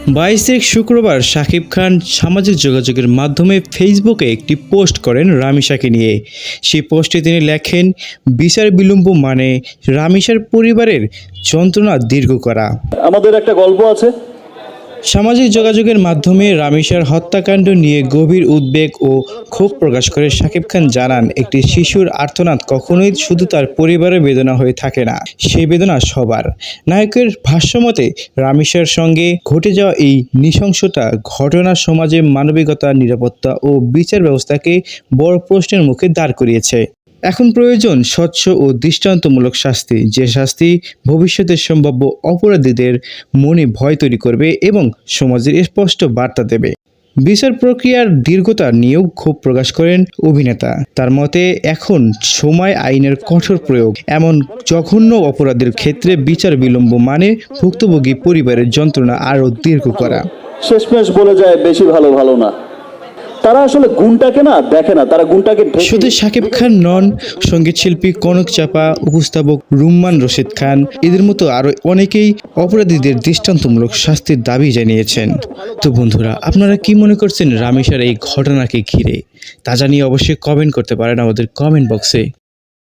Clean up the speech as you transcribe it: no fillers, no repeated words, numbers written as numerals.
22 তারিখ শুক্রবার শাকিব খান সামাজিক যোগাযোগের মাধ্যমে ফেসবুকে একটি পোস্ট করেন রামিসাকে নিয়ে। সেই পোস্টে তিনি লেখেন, বিচার বিলম্ব মানে রামিসার পরিবারের যন্ত্রণা দীর্ঘ করা। আমাদের একটা গল্প আছে। সামাজিক যোগাযোগের মাধ্যমে রামিসার হত্যাকাণ্ড নিয়ে গভীর উদ্বেগ ও ক্ষোভ প্রকাশ করে শাকিব খান জানান, একটি শিশুর আর্তনাদ কখনোই শুধু তার পরিবারের বেদনা হয়ে থাকে না, সেই বেদনা সবার। নায়কের ভাষ্যমতে রামিসার সঙ্গে ঘটে যাওয়া এই নৃশংসতা ঘটনা সমাজে মানবিকতা, নিরাপত্তা ও বিচার ব্যবস্থাকে বড় প্রশ্নের মুখে দাঁড় করিয়েছে। এখন প্রয়োজন স্বচ্ছ ও দৃষ্টান্তমূলক শাস্তি, যে শাস্তি ভবিষ্যতের সম্ভাব্য অপরাধীদের মনে ভয় তৈরি করবে এবং সমাজের স্পষ্ট বার্তা দেবে। বিচার প্রক্রিয়ার দীর্ঘতা নিয়েও ক্ষোভ প্রকাশ করেন অভিনেতা। তার মতে, এখন সময় আইনের কঠোর প্রয়োগ। এমন জঘন্য অপরাধের ক্ষেত্রে বিচার বিলম্ব মানে ভুক্তভোগী পরিবারের যন্ত্রণা আরও দীর্ঘ করা। শেষমেশ বলে যায় বেশি ভালো ভালো না। তারা আসলে গুণটাকে না দেখে না, তারা গুণটাকে শুধু শাকিব খান নন, সঙ্গীত শিল্পী কনক চাপা, উপস্থাপক রুম্মান রশিদ খান, এদের মতো আরও অনেকেই অপরাধীদের দৃষ্টান্তমূলক শাস্তির দাবি জানিয়েছেন। তো বন্ধুরা, আপনারা কি মনে করছেন রামিসার এই ঘটনাকে ঘিরে? তা জানিয়ে অবশ্যই কমেন্ট করতে পারেন আমাদের কমেন্ট বক্সে।